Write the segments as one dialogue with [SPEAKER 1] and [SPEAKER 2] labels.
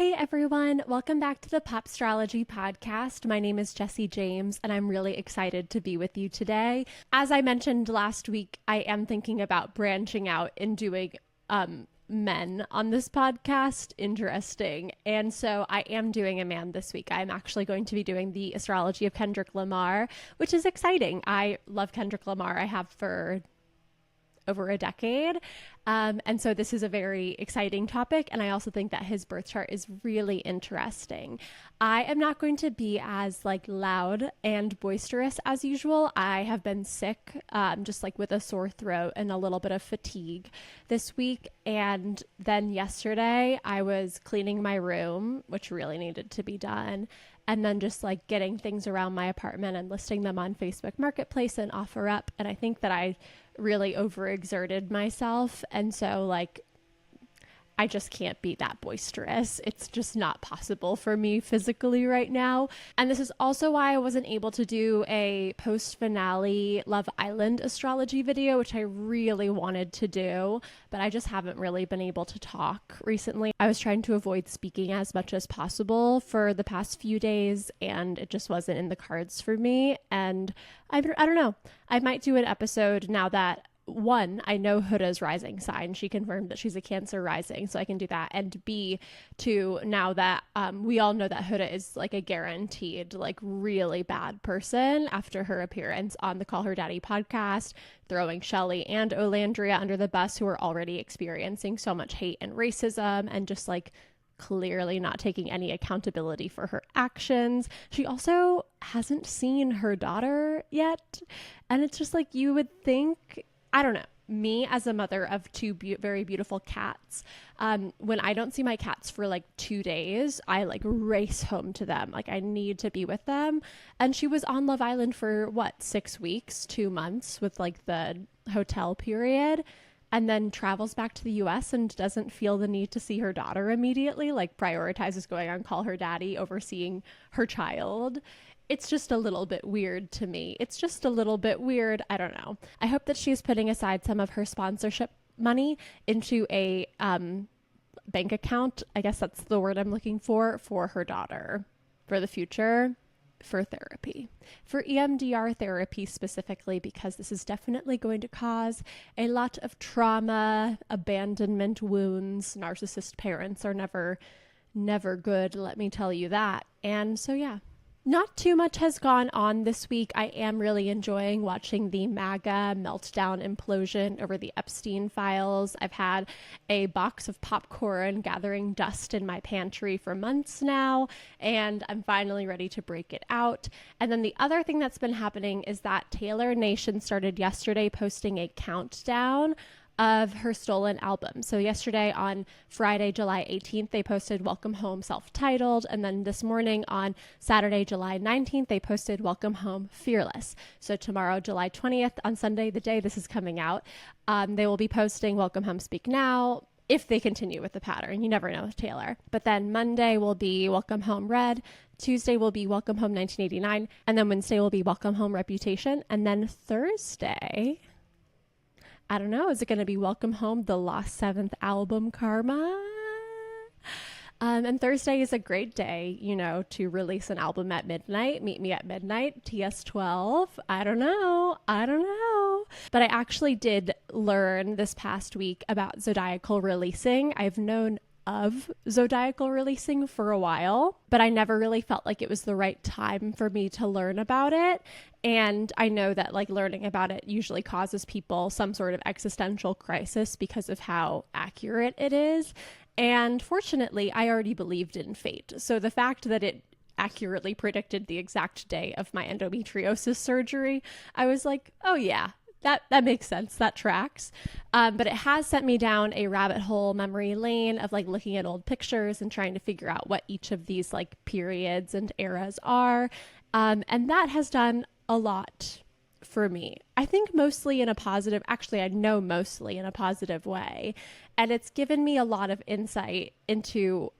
[SPEAKER 1] Hey everyone, welcome back to the Pop Astrology podcast. My name is Jessie James and I'm really excited to be with you today. As I mentioned last week, I am thinking about branching out and doing men on this podcast. Interesting. And so I am doing a man this week. I'm actually going to be doing the astrology of Kendrick Lamar, which is exciting. I love Kendrick Lamar. I have for over a decade. And so this is a very exciting topic. And I also think that his birth chart is really interesting. I am not going to be as loud and boisterous as usual. I have been sick, just with a sore throat and a little bit of fatigue this week. And then yesterday I was cleaning my room, which really needed to be done. And then just getting things around my apartment and listing them on Facebook Marketplace and OfferUp. And I think that I really overexerted myself. And so I just can't be that boisterous. It's just not possible for me physically right now. And this is also why I wasn't able to do a post-finale Love Island astrology video, which I really wanted to do, but I just haven't really been able to talk recently. I was trying to avoid speaking as much as possible for the past few days, and it just wasn't in the cards for me. And I don't know. I might do an episode now that one, I know Huda's rising sign. She confirmed that she's a Cancer rising, so I can do that. And B, two, now that we all know that Huda is a guaranteed really bad person after her appearance on the Call Her Daddy podcast, throwing Shelley and Olandria under the bus, who are already experiencing so much hate and racism and just clearly not taking any accountability for her actions. She also hasn't seen her daughter yet. And it's just you would think, I don't know, me as a mother of two very beautiful cats, when I don't see my cats for 2 days, I race home to them. I need to be with them. And she was on Love Island for 6 weeks, 2 months with the hotel period, and then travels back to the US and doesn't feel the need to see her daughter immediately, prioritizes going on Call Her Daddy over seeing her child. It's just a little bit weird to me. It's just a little bit weird. I don't know. I hope that she's putting aside some of her sponsorship money into a bank account. I guess that's the word I'm looking for her daughter, for the future, for therapy, for EMDR therapy specifically, because this is definitely going to cause a lot of trauma, abandonment wounds. Narcissist parents are never good, let me tell you that. And so, yeah. Not too much has gone on this week. I am really enjoying watching the MAGA meltdown implosion over the Epstein files. I've had a box of popcorn gathering dust in my pantry for months now, and I'm finally ready to break it out. And then the other thing that's been happening is that Taylor Nation started yesterday posting a countdown of her stolen album. So yesterday on Friday, July 18th, they posted Welcome Home self-titled. And then this morning on Saturday, July 19th, they posted Welcome Home Fearless. So tomorrow, July 20th, on Sunday, the day this is coming out, they will be posting Welcome Home Speak Now, if they continue with the pattern. You never know with Taylor. But then Monday will be Welcome Home Red. Tuesday will be Welcome Home 1989. And then Wednesday will be Welcome Home Reputation. And then Thursday, I don't know, is it going to be Welcome Home, the Lost Seventh Album Karma? And Thursday is a great day, to release an album at midnight. Meet me at midnight, TS12. I don't know. But I actually did learn this past week about zodiacal releasing. I've known of zodiacal releasing for a while, but I never really felt like it was the right time for me to learn about it. And I know that learning about it usually causes people some sort of existential crisis because of how accurate it is. And fortunately, I already believed in fate. So the fact that it accurately predicted the exact day of my endometriosis surgery, I was like, oh yeah, that makes sense. That tracks. But it has sent me down a rabbit hole memory lane of looking at old pictures and trying to figure out what each of these periods and eras are. And that has done a lot for me. I think mostly in a positive, actually, I know mostly in a positive way. And it's given me a lot of insight into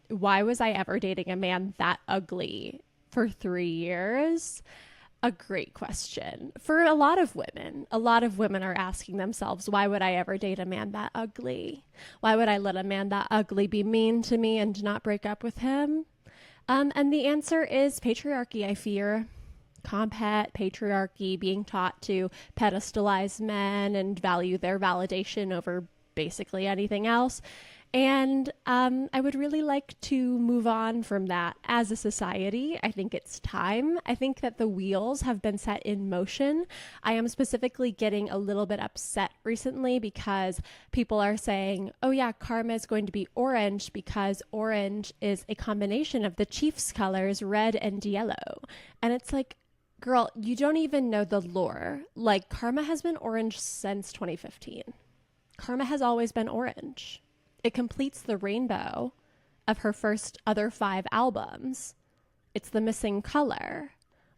[SPEAKER 1] why was I ever dating a man that ugly for 3 years? a great question for a lot of women. A lot of women are asking themselves, why would I ever date a man that ugly? Why would I let a man that ugly be mean to me and not break up with him? And the answer is patriarchy, I fear. Compet, patriarchy, being taught to pedestalize men and value their validation over basically anything else. And I would really like to move on from that as a society. I think it's time. I think that the wheels have been set in motion. I am specifically getting a little bit upset recently because people are saying, oh yeah, karma is going to be orange because orange is a combination of the chief's colors, red and yellow. And it's like, girl, you don't even know the lore. Like, karma has been orange since 2015. Karma has always been orange. It completes the rainbow of her first other 5 albums. It's the missing color.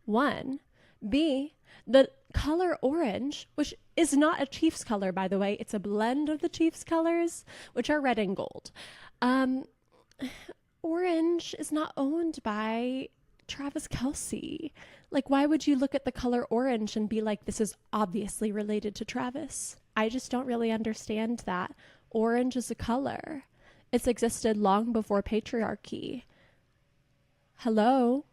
[SPEAKER 1] 1. B, the color orange, which is not a chief's color, by the way. It's a blend of the chief's colors, which are red and gold. Orange is not owned by Travis Kelce. Like, why would you look at the color orange and be like, this is obviously related to Travis? I just don't really understand that. Orange is a color. It's existed long before patriarchy. Hello?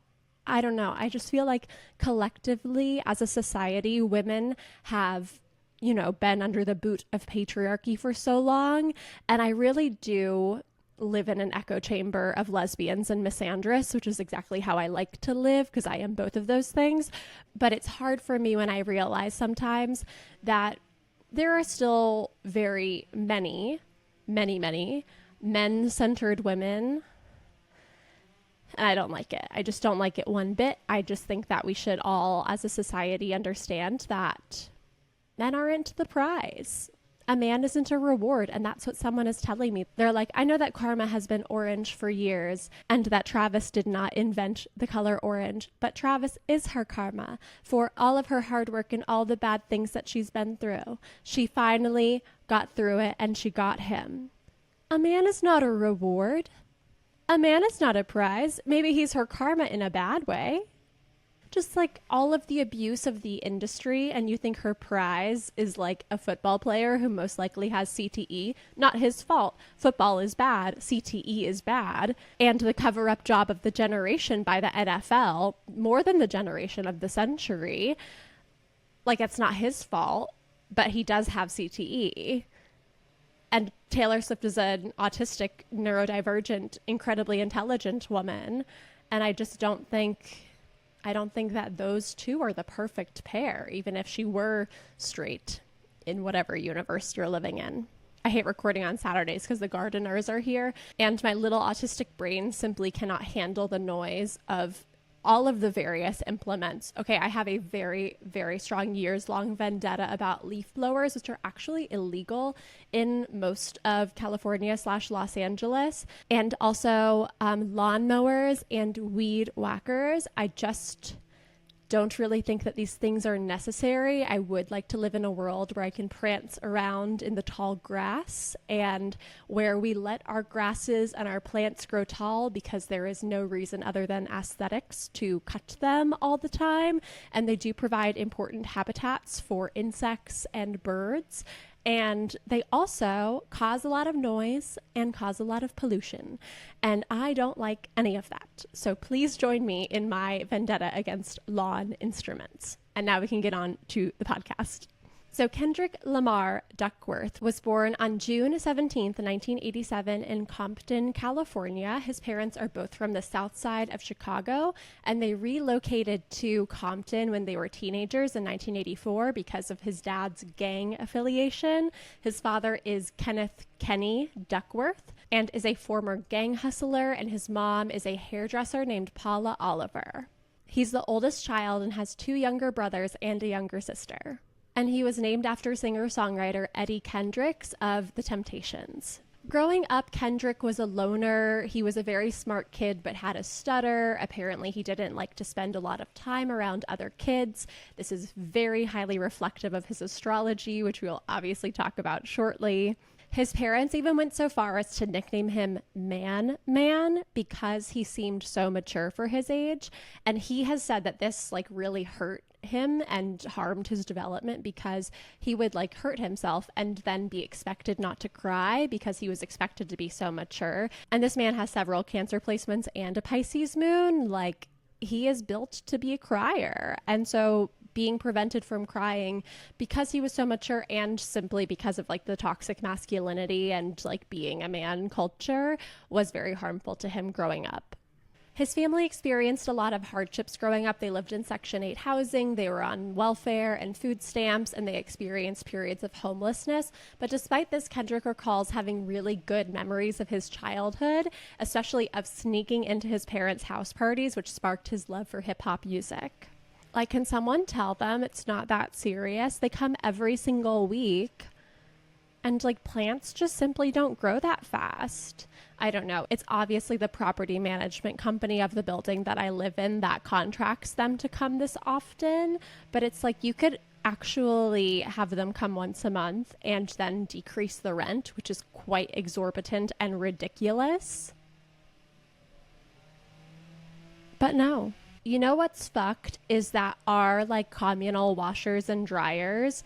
[SPEAKER 1] I don't know. I just feel like collectively as a society, women have, been under the boot of patriarchy for so long. And I really do live in an echo chamber of lesbians and misandrists, which is exactly how I like to live because I am both of those things. But it's hard for me when I realize sometimes that there are still very many men-centered women, and I don't like it. I just don't like it one bit. I just think that we should all, as a society, understand that men aren't the prize. A man isn't a reward, and that's what someone is telling me. They're like, I know that karma has been orange for years and that Travis did not invent the color orange, but Travis is her karma for all of her hard work and all the bad things that she's been through. She finally got through it and she got him. A man is not a reward. A man is not a prize. Maybe he's her karma in a bad way. Just like all of the abuse of the industry, and you think her prize is like a football player who most likely has CTE. Not his fault. Football is bad. CTE is bad. And the cover-up job of the generation by the NFL, more than the generation of the century. Like, it's not his fault, but he does have CTE. And Taylor Swift is an autistic, neurodivergent, incredibly intelligent woman. And I just don't think that those two are the perfect pair, even if she were straight in whatever universe you're living in. I hate recording on Saturdays because the gardeners are here, and my little autistic brain simply cannot handle the noise of all of the various implements. Okay, I have a very, very strong years-long vendetta about leaf blowers, which are actually illegal in most of California / Los Angeles, and also lawnmowers and weed whackers. I just don't really think that these things are necessary. I would like to live in a world where I can prance around in the tall grass and where we let our grasses and our plants grow tall because there is no reason other than aesthetics to cut them all the time. And they do provide important habitats for insects and birds. And they also cause a lot of noise and cause a lot of pollution. And I don't like any of that. So please join me in my vendetta against lawn instruments. And now we can get on to the podcast. So Kendrick Lamar Duckworth was born on June 17th, 1987 in Compton, California. His parents are both from the south side of Chicago, and they relocated to Compton when they were teenagers in 1984 because of his dad's gang affiliation. His father is Kenneth Kenny Duckworth and is a former gang hustler, and his mom is a hairdresser named Paula Oliver. He's the oldest child and has 2 younger brothers and a younger sister. And he was named after singer-songwriter Eddie Kendricks of The Temptations. Growing up, Kendrick was a loner. He was a very smart kid, but had a stutter. Apparently, he didn't like to spend a lot of time around other kids. This is very highly reflective of his astrology, which we'll obviously talk about shortly. His parents even went so far as to nickname him Man Man because he seemed so mature for his age. And he has said that this like really hurt him and harmed his development because he would like hurt himself and then be expected not to cry because he was expected to be so mature. And this man has several Cancer placements and a Pisces moon. Like, he is built to be a crier. And so being prevented from crying because he was so mature and simply because of like the toxic masculinity and like being a man culture was very harmful to him growing up. His family experienced a lot of hardships growing up. They lived in Section 8 housing, they were on welfare and food stamps, and they experienced periods of homelessness. But despite this, Kendrick recalls having really good memories of his childhood, especially of sneaking into his parents' house parties, which sparked his love for hip-hop music. Like, can someone tell them it's not that serious? They come every single week. And like, plants just simply don't grow that fast. I don't know. It's obviously the property management company of the building that I live in that contracts them to come this often. But it's like, you could actually have them come once a month and then decrease the rent, which is quite exorbitant and ridiculous. But no. You know what's fucked is that our like communal washers and dryers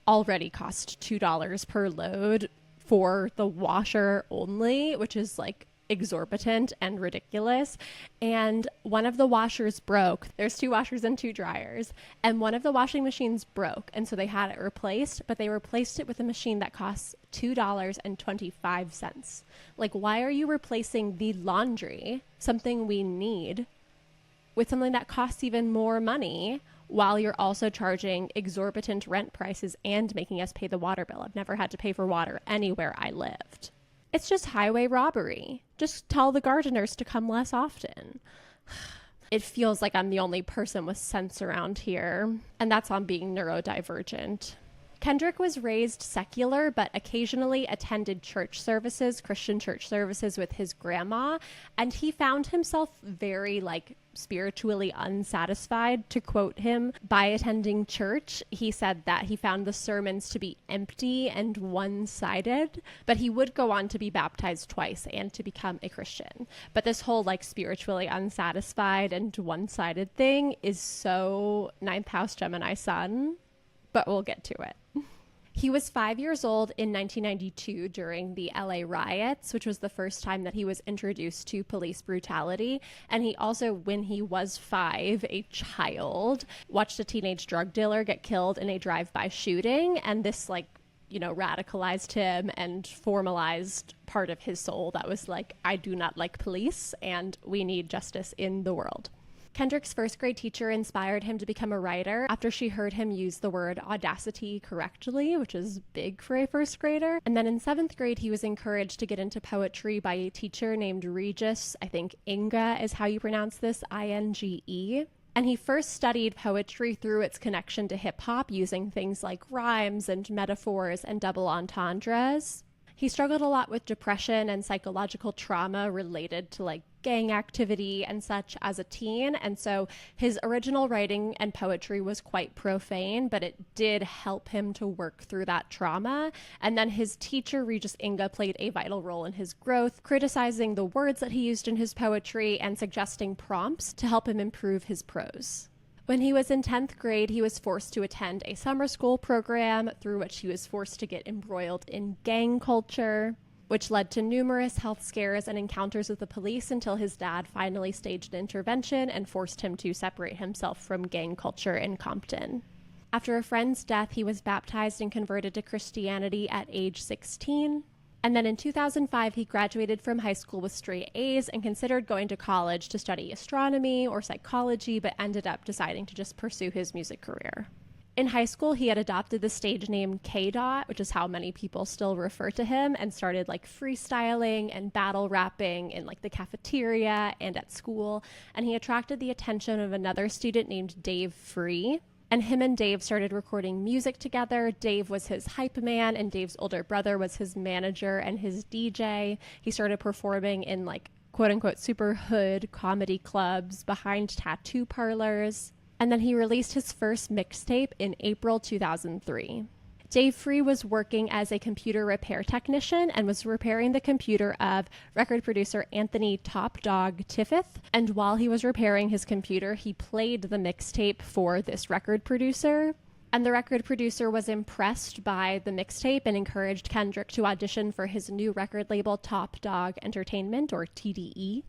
[SPEAKER 1] already cost $2 per load for the washer only, which is like exorbitant and ridiculous. And one of the washers broke. There's 2 washers and 2 dryers, and one of the washing machines broke, and so they had it replaced, but they replaced it with a machine that costs $2.25. Like, why are you replacing the laundry, something we need, with something that costs even more money, while you're also charging exorbitant rent prices and making us pay the water bill? I've never had to pay for water anywhere I lived. It's just highway robbery. Just tell the gardeners to come less often. It feels like I'm the only person with sense around here, and that's on being neurodivergent. Kendrick was raised secular, but occasionally attended church services, Christian church services with his grandma. And he found himself very like spiritually unsatisfied, to quote him, by attending church. He said that he found the sermons to be empty and one-sided, but he would go on to be baptized twice and to become a Christian. But this whole like spiritually unsatisfied and one-sided thing is so 9th house Gemini Sun, but we'll get to it. He was 5 years old in 1992 during the LA riots, which was the first time that he was introduced to police brutality. And he also, when he was 5, a child, watched a teenage drug dealer get killed in a drive-by shooting. And this, like, you know, radicalized him and formalized part of his soul that was like, I do not like police and we need justice in the world. Kendrick's first grade teacher inspired him to become a writer after she heard him use the word audacity correctly, which is big for a first grader. And then in 7th grade, he was encouraged to get into poetry by a teacher named Regis. I think Inga is how you pronounce this, I-N-G-E. And he first studied poetry through its connection to hip hop, using things like rhymes and metaphors and double entendres. He struggled a lot with depression and psychological trauma related to like gang activity and such as a teen. And so his original writing and poetry was quite profane, but it did help him to work through that trauma. And then his teacher, Regis Inga, played a vital role in his growth, criticizing the words that he used in his poetry and suggesting prompts to help him improve his prose. When he was in 10th grade, he was forced to attend a summer school program through which he was forced to get embroiled in gang culture, which led to numerous health scares and encounters with the police until his dad finally staged an intervention and forced him to separate himself from gang culture in Compton. After a friend's death, he was baptized and converted to Christianity at age 16. And then in 2005, he graduated from high school with straight A's and considered going to college to study astronomy or psychology, but ended up deciding to just pursue his music career. In high school, he had adopted the stage name K-Dot, which is how many people still refer to him, and started like freestyling and battle rapping in like the cafeteria and at school. And he attracted the attention of another student named Dave Free. And him and Dave started recording music together. Dave was his hype man, and Dave's older brother was his manager and his DJ. He started performing in like quote unquote super hood comedy clubs behind tattoo parlors. And then he released his first mixtape in April 2003. Dave Free was working as a computer repair technician and was repairing the computer of record producer Anthony Top Dog Tiffith. And while he was repairing his computer, he played the mixtape for this record producer. And the record producer was impressed by the mixtape and encouraged Kendrick to audition for his new record label, Top Dog Entertainment, or TDE.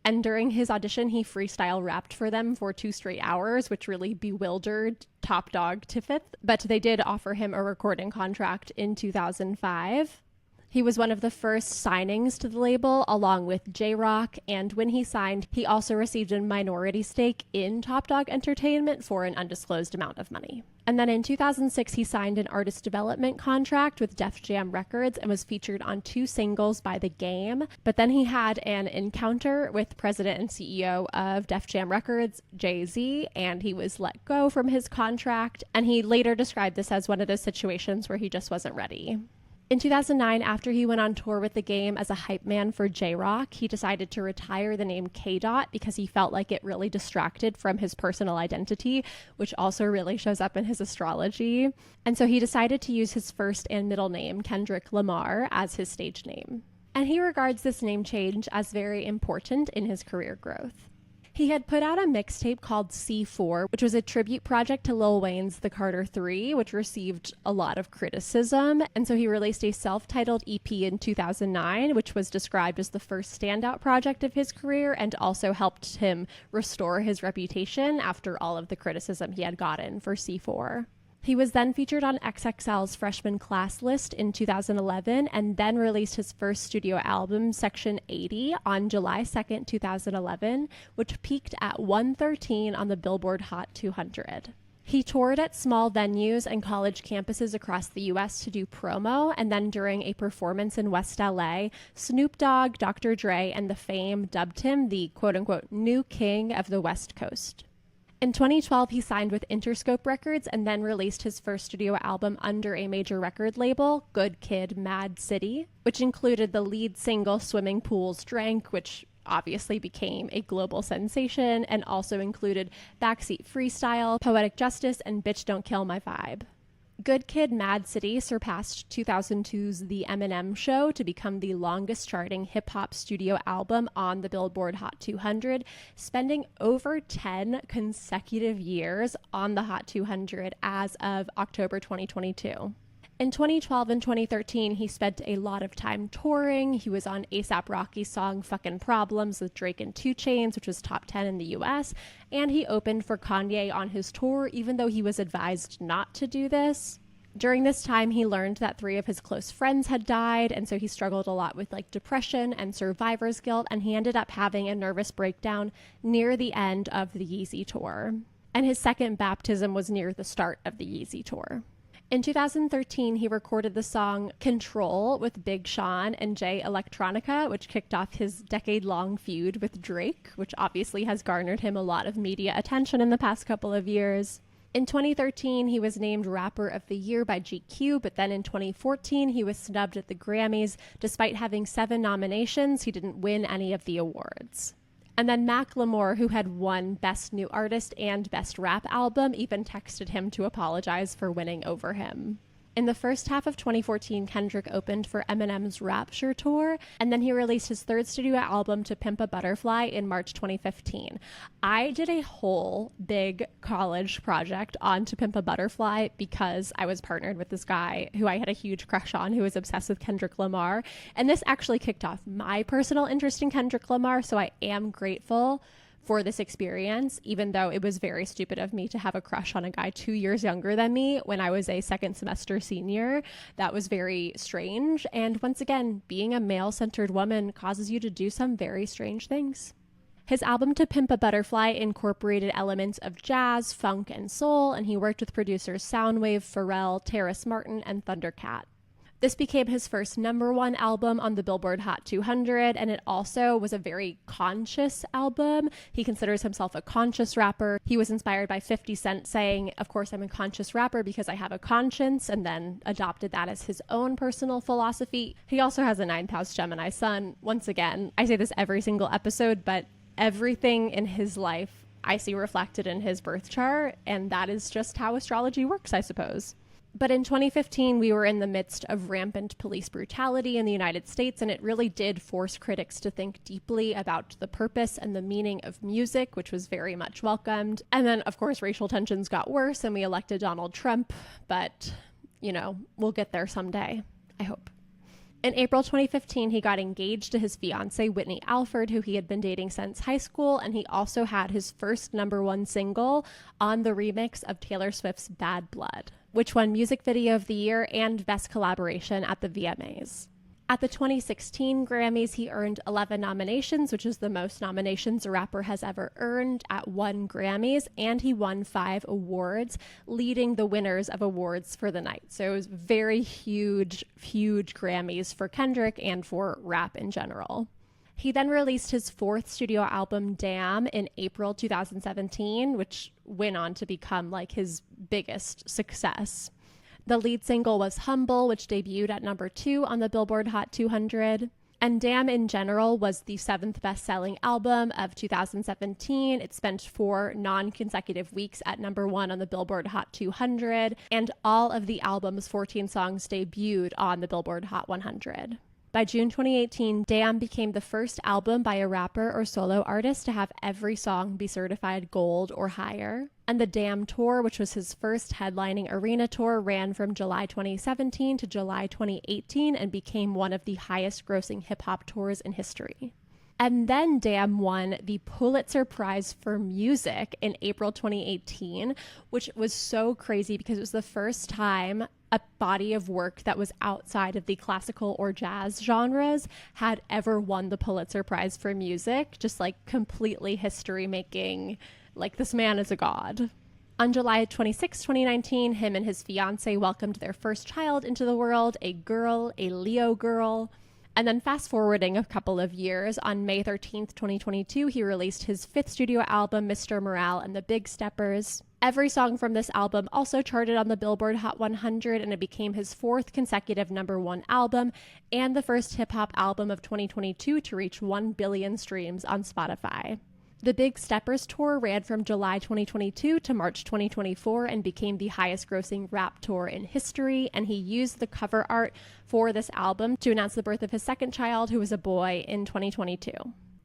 [SPEAKER 1] And during his audition, he freestyle rapped for them for 2 straight hours, which really bewildered Top Dog Tiffith. But they did offer him a recording contract in 2005. He was one of the first signings to the label, along with J-Rock, and when he signed, he also received a minority stake in Top Dog Entertainment for an undisclosed amount of money. And then in 2006, he signed an artist development contract with Def Jam Records and was featured on 2 singles by The Game. But then he had an encounter with president and CEO of Def Jam Records, Jay-Z, and he was let go from his contract. And he later described this as one of those situations where he just wasn't ready. In 2009, after he went on tour with The Game as a hype man for J-Rock, he decided to retire the name K-Dot because he felt like it really distracted from his personal identity, which also really shows up in his astrology. And so he decided to use his first and middle name, Kendrick Lamar, as his stage name. And he regards this name change as very important in his career growth. He had put out a mixtape called C4, which was a tribute project to Lil Wayne's The Carter 3, which received a lot of criticism. And so he released a self-titled EP in 2009, which was described as the first standout project of his career and also helped him restore his reputation after all of the criticism he had gotten for C4. He was then featured on XXL's freshman class list in 2011 and then released his first studio album, Section 80, on July 2nd, 2011, which peaked at 113 on the Billboard Hot 200. He toured at small venues and college campuses across the U.S. to do promo, and then during a performance in West L.A., Snoop Dogg, Dr. Dre, and The Fame dubbed him the quote-unquote new king of the West Coast. In 2012, he signed with Interscope Records and then released his first studio album under a major record label, Good Kid, Mad City, which included the lead single Swimming Pools Drank, which obviously became a global sensation, and also included Backseat Freestyle, Poetic Justice, and Bitch Don't Kill My Vibe. Good Kid, Mad City surpassed 2002's The Eminem Show to become the longest charting hip-hop studio album on the Billboard Hot 200, spending over 10 consecutive years on the Hot 200 as of October 2022. In 2012 and 2013, he spent a lot of time touring. He was on A$AP Rocky's song Fucking Problems with Drake and 2 Chainz, which was top 10 in the US, and he opened for Kanye on his tour, even though he was advised not to do this. During this time, he learned that 3 of his close friends had died, and so he struggled a lot with depression and survivor's guilt, and he ended up having a nervous breakdown near the end of the Yeezy tour. And his second baptism was near the start of the Yeezy tour. In 2013, he recorded the song Control with Big Sean and Jay Electronica, which kicked off his decade-long feud with Drake, which obviously has garnered him a lot of media attention in the past couple of years. In 2013, he was named Rapper of the Year by GQ, but then in 2014, he was snubbed at the Grammys. Despite having 7 nominations, he didn't win any of the awards. And then Macklemore, who had won Best New Artist and Best Rap Album, even texted him to apologize for winning over him. In the first half of 2014, Kendrick opened for Eminem's Rapture tour, and then he released his 3rd studio album, To Pimp a Butterfly, in March 2015. I did a whole big college project on To Pimp a Butterfly because I was partnered with this guy who I had a huge crush on, who was obsessed with Kendrick Lamar, and this actually kicked off my personal interest in Kendrick Lamar, so I am grateful for this experience, even though it was very stupid of me to have a crush on a guy 2 years younger than me when I was a second semester senior. That was very strange. And once again, being a male-centered woman causes you to do some very strange things. His album To Pimp a Butterfly incorporated elements of jazz, funk, and soul, and he worked with producers Soundwave, Pharrell, Terrace Martin, and Thundercat. This became his first #1 album on the Billboard Hot 200, and it also was a very conscious album. He considers himself a conscious rapper. He was inspired by 50 Cent saying, "Of course, I'm a conscious rapper because I have a conscience," and then adopted that as his own personal philosophy. He also has a 9th house Gemini Sun. Once again, I say this every single episode, but everything in his life I see reflected in his birth chart, and that is just how astrology works, I suppose. But in 2015, we were in the midst of rampant police brutality in the United States, and it really did force critics to think deeply about the purpose and the meaning of music, which was very much welcomed. And then, of course, racial tensions got worse, and we elected Donald Trump, but, we'll get there someday, I hope. In April 2015, he got engaged to his fiancée, Whitney Alford, who he had been dating since high school, and he also had his first #1 single on the remix of Taylor Swift's Bad Blood, which won Music Video of the Year and Best Collaboration at the VMAs. At the 2016 Grammys, he earned 11 nominations, which is the most nominations a rapper has ever earned at 1 Grammys, and he won 5 awards, leading the winners of awards for the night. So it was very huge Grammys for Kendrick and for rap in general. He then released his 4th studio album, Damn, in April 2017, which went on to become like his biggest success. The lead single was Humble, which debuted at #2 on the Billboard Hot 200. And Damn in general was the 7th best-selling album of 2017. It spent 4 non-consecutive weeks at #1 on the Billboard Hot 200, and all of the album's 14 songs debuted on the Billboard Hot 100. By June 2018, Damn became the first album by a rapper or solo artist to have every song be certified gold or higher. And the Damn Tour, which was his first headlining arena tour, ran from July 2017 to July 2018 and became one of the highest grossing hip-hop tours in history. And then Damn won the Pulitzer Prize for Music in April 2018, which was so crazy because it was the first time a body of work that was outside of the classical or jazz genres had ever won the Pulitzer Prize for Music, just like completely history making, like this man is a god. On July 26, 2019, him and his fiancée welcomed their first child into the world, a girl, a Leo girl. And then fast forwarding a couple of years, on May 13th, 2022, he released his 5th studio album, Mr. Morale and the Big Steppers. Every song from this album also charted on the Billboard Hot 100, and it became his 4th consecutive #1 album and the first hip-hop album of 2022 to reach 1 billion streams on Spotify. The Big Steppers tour ran from July 2022 to March 2024 and became the highest grossing rap tour in history, and he used the cover art for this album to announce the birth of his 2nd child, who was a boy, in 2022.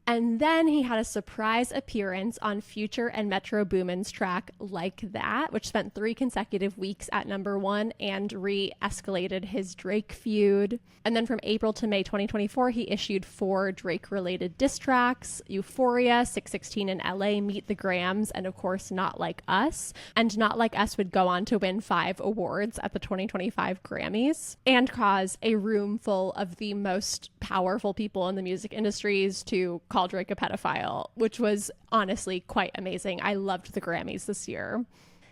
[SPEAKER 1] And then he had a surprise appearance on Future and Metro Boomin's track Like That, which spent 3 consecutive weeks at #1 and re-escalated his Drake feud. And then from April to May 2024, he issued 4 Drake-related diss tracks: Euphoria, 616 in LA, Meet the Grams, and of course Not Like Us. And Not Like Us would go on to win 5 awards at the 2025 Grammys and cause a room full of the most powerful people in the music industries to call Drake a pedophile, which was honestly quite amazing. I loved the Grammys this year.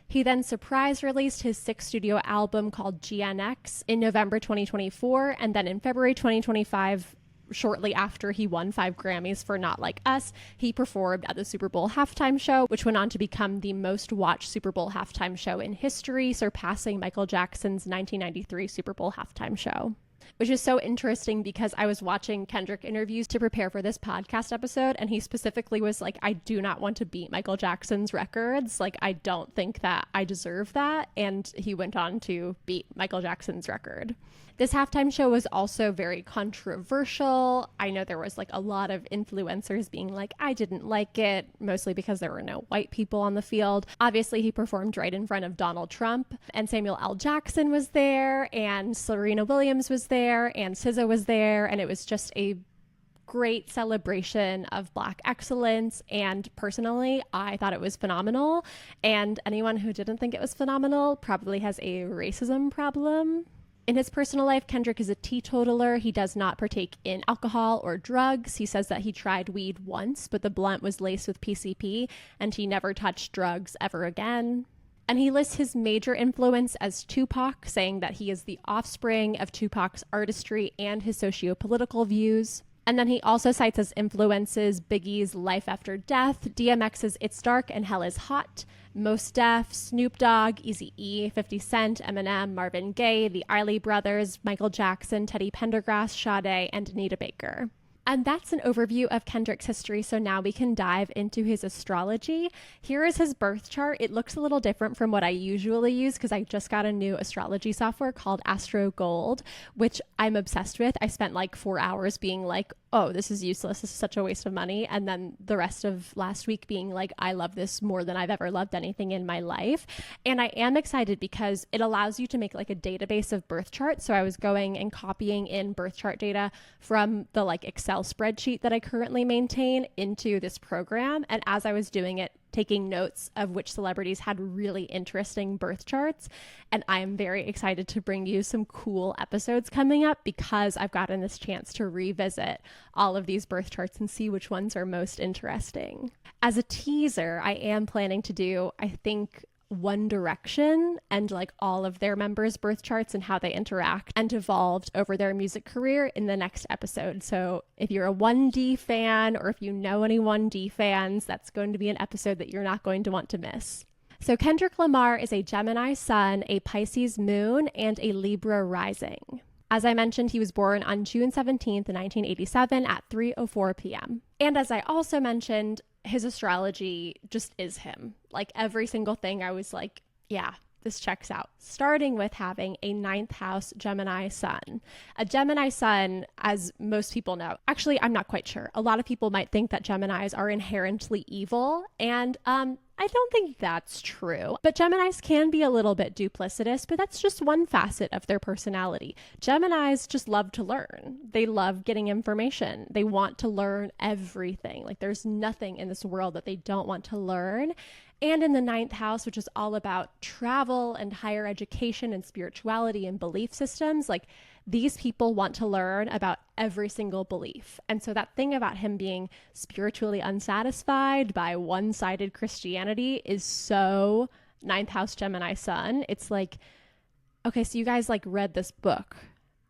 [SPEAKER 1] He then surprise released his 6th studio album called GNX in November 2024, and then in February 2025, shortly after he won 5 Grammys for Not Like Us, he performed at the Super Bowl halftime show, which went on to become the most watched Super Bowl halftime show in history, surpassing Michael Jackson's 1993 Super Bowl halftime show. Which is so interesting because I was watching Kendrick interviews to prepare for this podcast episode, and he specifically was like, I do not want to beat Michael Jackson's records. Like, I don't think that I deserve that. And he went on to beat Michael Jackson's record. This halftime show was also very controversial. I know there was like a lot of influencers being like, I didn't like it, mostly because there were no white people on the field. Obviously, he performed right in front of Donald Trump, and Samuel L. Jackson was there, and Serena Williams was there, and SZA was there, and it was just a great celebration of Black excellence. And personally, I thought it was phenomenal. And anyone who didn't think it was phenomenal probably has a racism problem. In his personal life, Kendrick is a teetotaler. He does not partake in alcohol or drugs. He says that he tried weed once, but the blunt was laced with PCP, and he never touched drugs ever again. And he lists his major influence as Tupac, saying that he is the offspring of Tupac's artistry and his socio-political views. And then he also cites as influences Biggie's Life After Death, DMX's It's Dark and Hell is Hot, Mos Def, Snoop Dogg, Eazy-E, 50 Cent, Eminem, Marvin Gaye, the Isley Brothers, Michael Jackson, Teddy Pendergrass, Sade, and Anita Baker. And that's an overview of Kendrick's history. So now we can dive into his astrology. Here is his birth chart. It looks a little different from what I usually use because I just got a new astrology software called Astro Gold, which I'm obsessed with. I spent like 4 hours being like, oh, this is useless. This is such a waste of money. And then the rest of last week being like, I love this more than I've ever loved anything in my life. And I am excited because it allows you to make like a database of birth charts. So I was going and copying in birth chart data from the like Excel spreadsheet that I currently maintain into this program. And as I was doing it, taking notes of which celebrities had really interesting birth charts. And I am very excited to bring you some cool episodes coming up because I've gotten this chance to revisit all of these birth charts and see which ones are most interesting. As a teaser, I am planning to do, I think, One Direction and like all of their members' birth charts and how they interact and evolved over their music career in the next episode. So if you're a 1D fan or if you know any 1D fans, that's going to be an episode that you're not going to want to miss. So Kendrick Lamar is a Gemini Sun, a Pisces Moon, and a Libra rising. As I mentioned, he was born on June 17th, 1987 at 3:04 p.m. And as I also mentioned, his astrology just is him. Like every single thing I was like, yeah, this checks out. Starting with having a 9th house Gemini Sun. A Gemini Sun, as most people know, actually, I'm not quite sure. A lot of people might think that Geminis are inherently evil. And I don't think that's true. But Geminis can be a little bit duplicitous, but that's just one facet of their personality. Geminis just love to learn. They love getting information. They want to learn everything. Like there's nothing in this world that they don't want to learn. And in the 9th house, which is all about travel and higher education and spirituality and belief systems, like these people want to learn about every single belief. And so that thing about him being spiritually unsatisfied by one-sided Christianity is so 9th house Gemini Sun. It's like, okay, so you guys like read this book,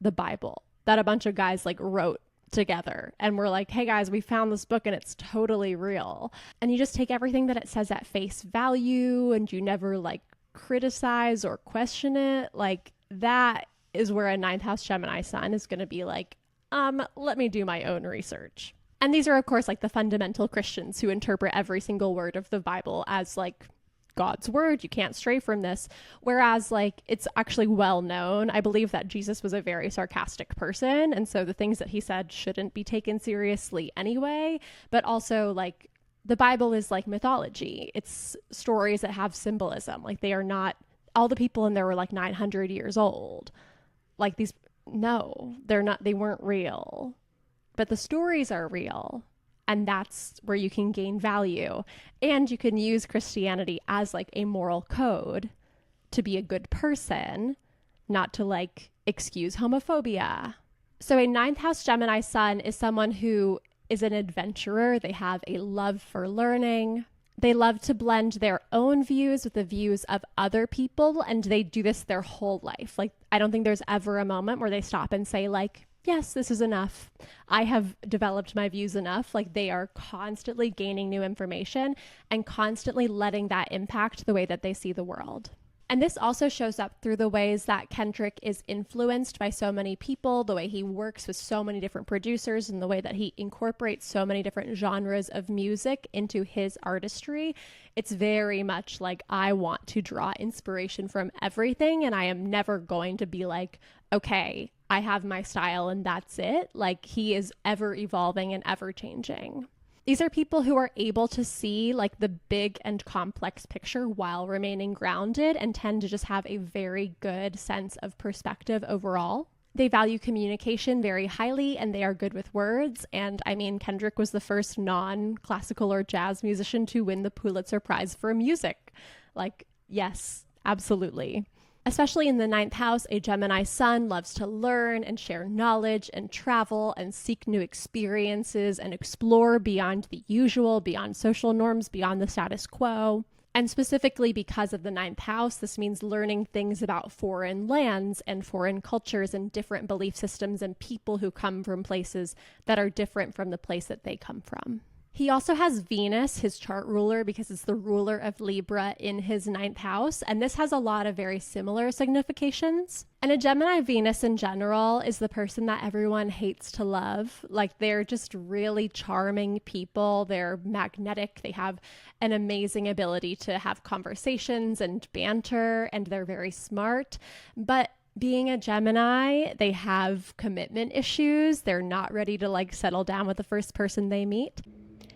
[SPEAKER 1] the Bible, that a bunch of guys like wrote together and we're like, hey guys, we found this book and it's totally real. And you just take everything that it says at face value and you never like criticize or question it. Like that is where a 9th house Gemini Sun is going to be like, let me do my own research. And these are of course like the fundamental Christians who interpret every single word of the Bible as like God's word. You can't stray from this. Whereas like it's actually well known, I believe that Jesus was a very sarcastic person. And so the things that he said shouldn't be taken seriously anyway. But also like the Bible is like mythology. It's stories that have symbolism. Like they are not, all the people in there were like 900 years old. Like these, no, they're not, they weren't real. But the stories are real. And that's where you can gain value. And you can use Christianity as like a moral code to be a good person, not to like excuse homophobia. So a 9th house Gemini Sun is someone who is an adventurer. They have a love for learning. They love to blend their own views with the views of other people. And they do this their whole life. Like, I don't think there's ever a moment where they stop and say like, yes, this is enough. I have developed my views enough. Like they are constantly gaining new information and constantly letting that impact the way that they see the world. And this also shows up through the ways that Kendrick is influenced by so many people, the way he works with so many different producers, and the way that he incorporates so many different genres of music into his artistry. It's very much like I want to draw inspiration from everything, and I am never going to be like, okay, I have my style and that's it. Like he is ever evolving and ever changing. These are people who are able to see like the big and complex picture while remaining grounded and tend to just have a very good sense of perspective overall. They value communication very highly and they are good with words. And I mean, Kendrick was the first non-classical or jazz musician to win the Pulitzer Prize for music. Like, yes, absolutely. Especially in the 9th house, a Gemini Sun loves to learn and share knowledge and travel and seek new experiences and explore beyond the usual, beyond social norms, beyond the status quo. And specifically because of the 9th house, this means learning things about foreign lands and foreign cultures and different belief systems and people who come from places that are different from the place that they come from. He also has Venus, his chart ruler, because it's the ruler of Libra, in his ninth house. And this has a lot of very similar significations. And a Gemini Venus in general is the person that everyone hates to love. Like, they're just really charming people. They're magnetic. They have an amazing ability to have conversations and banter, and they're very smart. But being a Gemini, they have commitment issues. They're not ready to settle down with the first person they meet.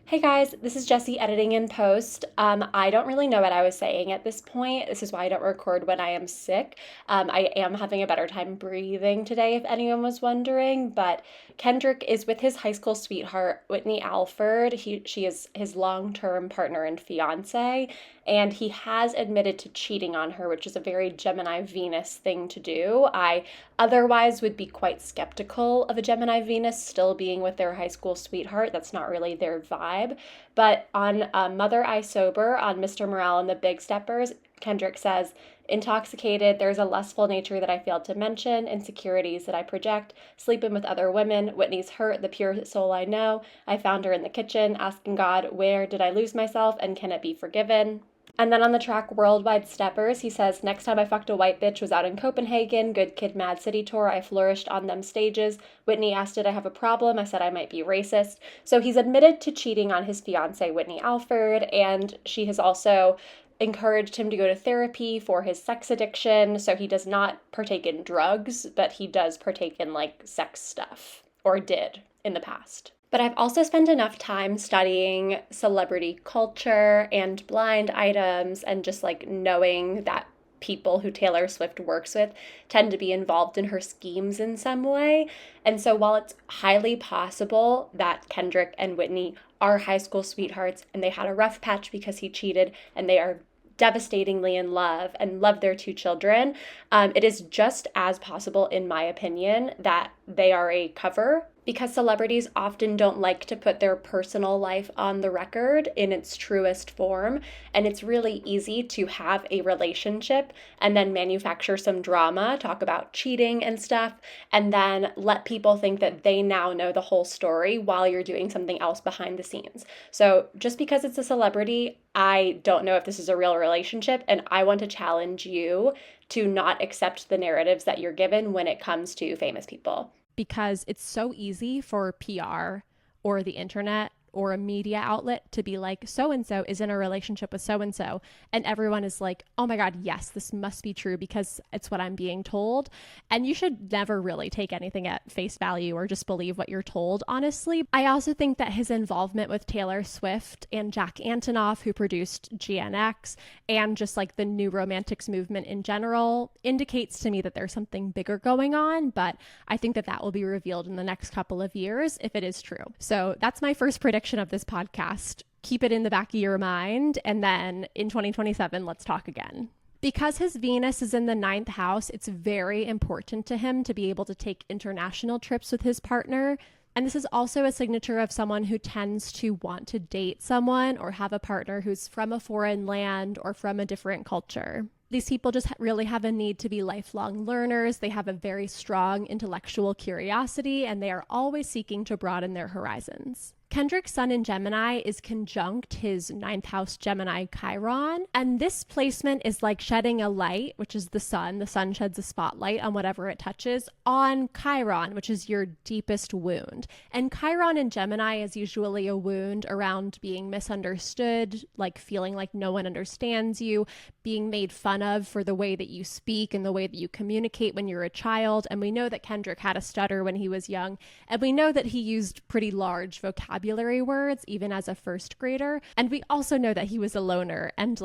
[SPEAKER 1] Hey guys, this is Jessie editing in post. I don't really know what I was saying at this point. This is why I don't record when I am sick. I am having a better time breathing today, if anyone was wondering, but Kendrick is with his high school sweetheart, Whitney Alford. She is his long-term partner and fiance, and he has admitted to cheating on her, which is a very Gemini Venus thing to do. I otherwise would be quite skeptical of a Gemini Venus still being with their high school sweetheart. That's not really their vibe. But on Mother I Sober, on Mr. Morale and the Big Steppers, Kendrick says, intoxicated, there's a lustful nature that I failed to mention, insecurities that I project, sleeping with other women, Whitney's hurt, the pure soul I know. I found her in the kitchen, asking God, where did I lose myself and can it be forgiven? And then on the track Worldwide Steppers, he says, next time I fucked a white bitch was out in Copenhagen, Good Kid Mad City Tour, I flourished on them stages. Whitney asked, did I have a problem? I said I might be racist. So he's admitted to cheating on his fiancée, Whitney Alford, and she has also encouraged him to go to therapy for his sex addiction. So he does not partake in drugs, but he does partake in sex stuff, or did in the past. But I've also spent enough time studying celebrity culture and blind items and just knowing that people who Taylor Swift works with tend to be involved in her schemes in some way. And so while it's highly possible that Kendrick and Whitney are high school sweethearts and they had a rough patch because he cheated and they are devastatingly in love and love their two children, it is just as possible, in my opinion, that they are a cover, because celebrities often don't like to put their personal life on the record in its truest form. And it's really easy to have a relationship and then manufacture some drama, talk about cheating and stuff, and then let people think that they now know the whole story while you're doing something else behind the scenes. So just because it's a celebrity, I don't know if this is a real relationship, and I want to challenge you to not accept the narratives that you're given when it comes to famous people. Because it's so easy for PR or the internet or a media outlet to be like, so-and-so is in a relationship with so-and-so. And everyone is like, oh my God, yes, this must be true because it's what I'm being told. And you should never really take anything at face value or just believe what you're told, honestly. I also think that his involvement with Taylor Swift and Jack Antonoff, who produced GNX, and just the new romantics movement in general, indicates to me that there's something bigger going on. But I think that that will be revealed in the next couple of years if it is true. So that's my first prediction of this podcast. Keep it in the back of your mind, and then in 2027, let's talk again. Because his Venus is in the ninth house, it's very important to him to be able to take international trips with his partner. And this is also a signature of someone who tends to want to date someone or have a partner who's from a foreign land or from a different culture. These people just really have a need to be lifelong learners. They have a very strong intellectual curiosity, and they are always seeking to broaden their horizons. Kendrick's Sun in Gemini is conjunct his ninth house Gemini Chiron. And this placement is like shedding a light, which is the sun. The sun sheds a spotlight on whatever it touches, on Chiron, which is your deepest wound. And Chiron in Gemini is usually a wound around being misunderstood, feeling like no one understands you, being made fun of for the way that you speak and the way that you communicate when you're a child. And we know that Kendrick had a stutter when he was young. And we know that he used pretty large vocabulary words, even as a first grader. And we also know that he was a loner and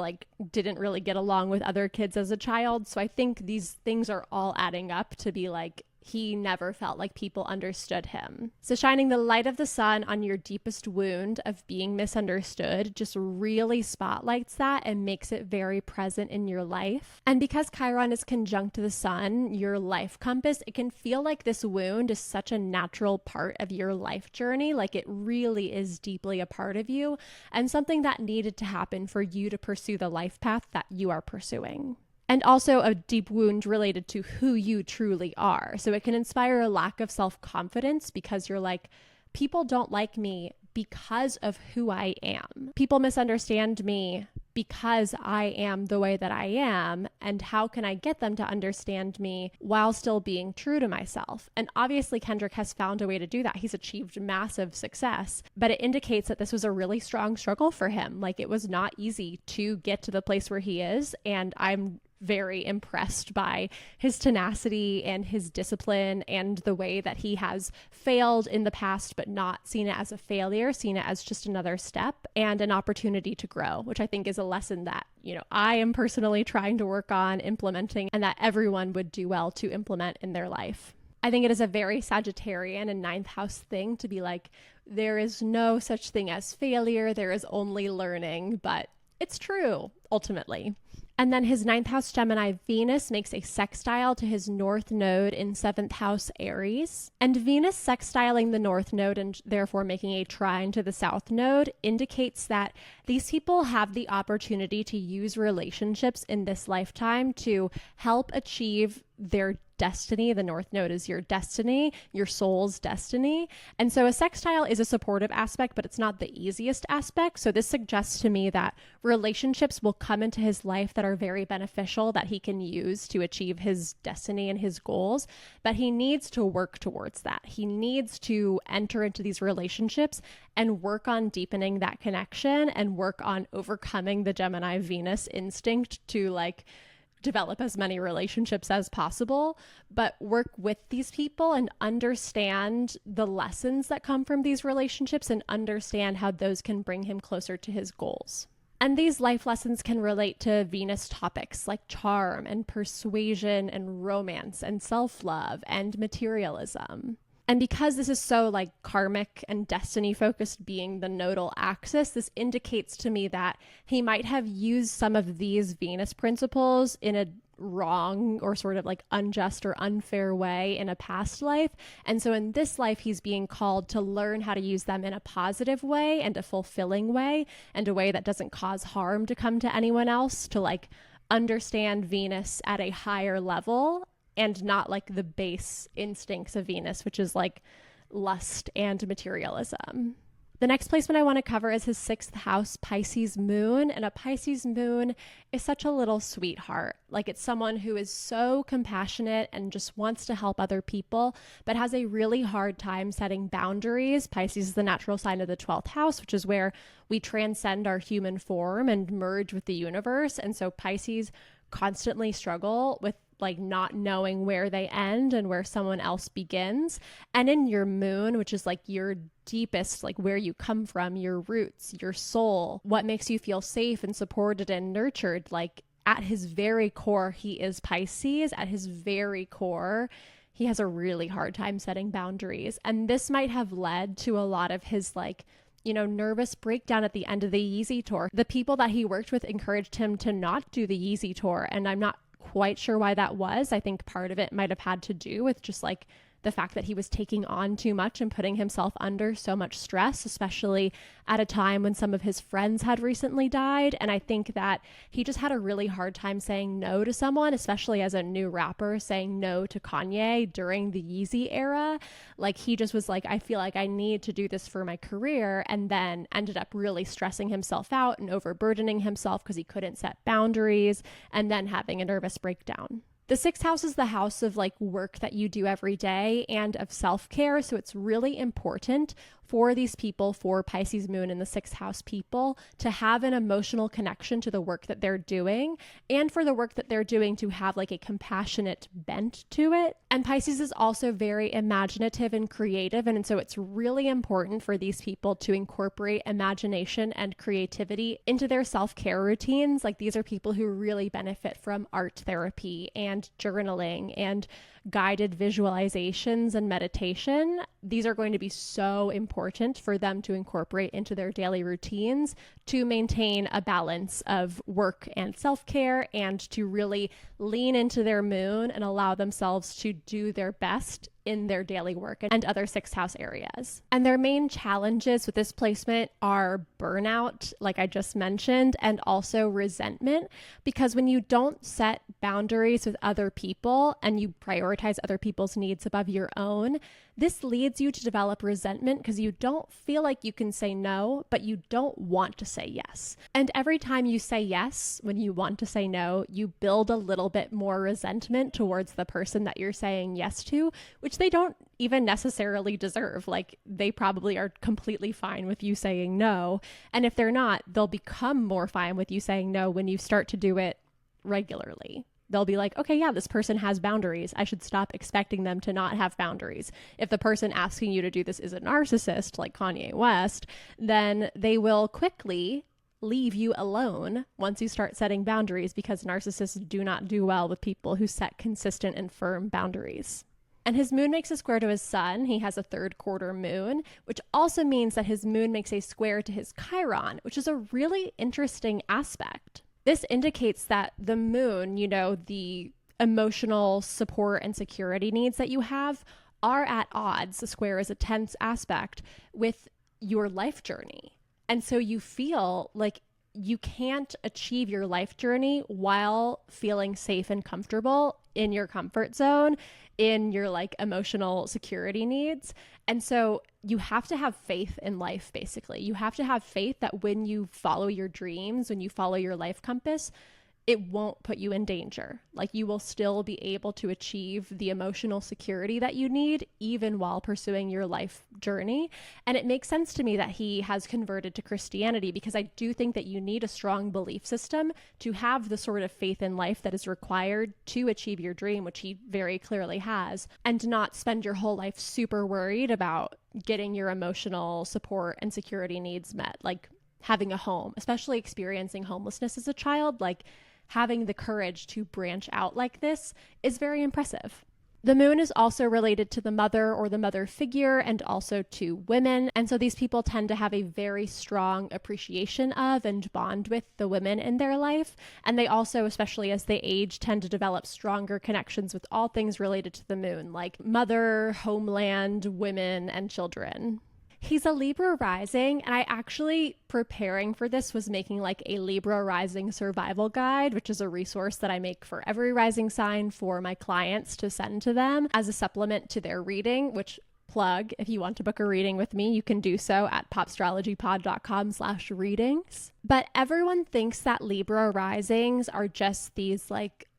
[SPEAKER 1] didn't really get along with other kids as a child. So I think these things are all adding up to be he never felt like people understood him. So shining the light of the sun on your deepest wound of being misunderstood just really spotlights that and makes it very present in your life. And because Chiron is conjunct to the sun, your life compass, it can feel like this wound is such a natural part of your life journey. It really is deeply a part of you and something that needed to happen for you to pursue the life path that you are pursuing. And also a deep wound related to who you truly are. So it can inspire a lack of self-confidence because you're people don't like me, because of who I am. People misunderstand me because I am the way that I am, and how can I get them to understand me while still being true to myself? And obviously Kendrick has found a way to do that. He's achieved massive success, but it indicates that this was a really strong struggle for him. Like, it was not easy to get to the place where he is, and I'm very impressed by his tenacity and his discipline and the way that he has failed in the past, but not seen it as a failure, seen it as just another step and an opportunity to grow, which I think is a lesson that, I am personally trying to work on implementing, and that everyone would do well to implement in their life. I think it is a very Sagittarian and ninth house thing to be like, there is no such thing as failure, there is only learning, but it's true ultimately. And then his ninth house Gemini Venus makes a sextile to his north node in seventh house Aries. And Venus sextiling the north node and therefore making a trine to the south node indicates that these people have the opportunity to use relationships in this lifetime to help achieve their destiny. The north node is your destiny, your soul's destiny. And so a sextile is a supportive aspect, but it's not the easiest aspect. So this suggests to me that relationships will come into his life that are very beneficial, that he can use to achieve his destiny and his goals. But he needs to work towards that. He needs to enter into these relationships and work on deepening that connection and work on overcoming the Gemini Venus instinct to develop as many relationships as possible, but work with these people and understand the lessons that come from these relationships and understand how those can bring him closer to his goals. And these life lessons can relate to Venus topics like charm and persuasion and romance and self-love and materialism. And because this is so karmic and destiny focused, being the nodal axis, this indicates to me that he might have used some of these Venus principles in a wrong or sort of unjust or unfair way in a past life. And so in this life, he's being called to learn how to use them in a positive way and a fulfilling way, and a way that doesn't cause harm to come to anyone else, to understand Venus at a higher level and not the base instincts of Venus, which is lust and materialism. The next placement I want to cover is his sixth house Pisces Moon. And a Pisces Moon is such a little sweetheart. It's someone who is so compassionate and just wants to help other people, but has a really hard time setting boundaries. Pisces is the natural sign of the 12th house, which is where we transcend our human form and merge with the universe. And so Pisces constantly struggle with not knowing where they end and where someone else begins. And in your moon, which is your deepest, where you come from, your roots, your soul, what makes you feel safe and supported and nurtured, at his very core, he is Pisces. At his very core, he has a really hard time setting boundaries. And this might have led to a lot of his nervous breakdown at the end of the Yeezy tour. The people that he worked with encouraged him to not do the Yeezy tour, and I'm not quite sure why that was. I think part of it might have had to do with just the fact that he was taking on too much and putting himself under so much stress, especially at a time when some of his friends had recently died. And I think that he just had a really hard time saying no to someone, especially as a new rapper, saying no to Kanye during the Yeezy era. He just was I feel like I need to do this for my career, and then ended up really stressing himself out and overburdening himself because he couldn't set boundaries, and then having a nervous breakdown. The sixth house is the house of work that you do every day and of self-care. So it's really important for these people, for Pisces Moon and the sixth house people, to have an emotional connection to the work that they're doing, and for the work that they're doing to have a compassionate bent to it. And Pisces is also very imaginative and creative. And so it's really important for these people to incorporate imagination and creativity into their self-care routines. These are people who really benefit from art therapy and journaling and guided visualizations and meditation. These are going to be so important for them to incorporate into their daily routines to maintain a balance of work and self-care, and to really lean into their moon and allow themselves to do their best in their daily work and other sixth house areas. And their main challenges with this placement are burnout, like I just mentioned, and also resentment, because when you don't set boundaries with other people and you prioritize other people's needs above your own, this leads you to develop resentment because you don't feel like you can say no, but you don't want to say yes. And every time you say yes, when you want to say no, you build a little bit more resentment towards the person that you're saying yes to, which they don't even necessarily deserve. Like, they probably are completely fine with you saying no. And if they're not, they'll become more fine with you saying no when you start to do it regularly. They'll be like, okay, yeah, this person has boundaries. I should stop expecting them to not have boundaries. If the person asking you to do this is a narcissist, like Kanye West, then they will quickly leave you alone once you start setting boundaries, because narcissists do not do well with people who set consistent and firm boundaries. And his moon makes a square to his sun. He has a third quarter moon, which also means that his moon makes a square to his Chiron, which is a really interesting aspect. This indicates that the moon, the emotional support and security needs that you have are at odds. The square is a tense aspect with your life journey. And so you feel like you can't achieve your life journey while feeling safe and comfortable in your comfort zone, in your emotional security needs. And so you have to have faith in life, basically. You have to have faith that when you follow your dreams, when you follow your life compass, it won't put you in danger. You will still be able to achieve the emotional security that you need, even while pursuing your life journey. And it makes sense to me that he has converted to Christianity, because I do think that you need a strong belief system to have the sort of faith in life that is required to achieve your dream, which he very clearly has, and not spend your whole life super worried about getting your emotional support and security needs met, like having a home, especially experiencing homelessness as a child. Having the courage to branch out like this is very impressive. The moon is also related to the mother or the mother figure, and also to women. And so these people tend to have a very strong appreciation of and bond with the women in their life. And they also, especially as they age, tend to develop stronger connections with all things related to the moon, like mother, homeland, women, and children. He's a Libra rising, and I actually, preparing for this, was making a Libra rising survival guide, which is a resource that I make for every rising sign for my clients to send to them as a supplement to their reading, which, plug, if you want to book a reading with me, you can do so at popstrategypod.com/readings. But everyone thinks that Libra risings are just these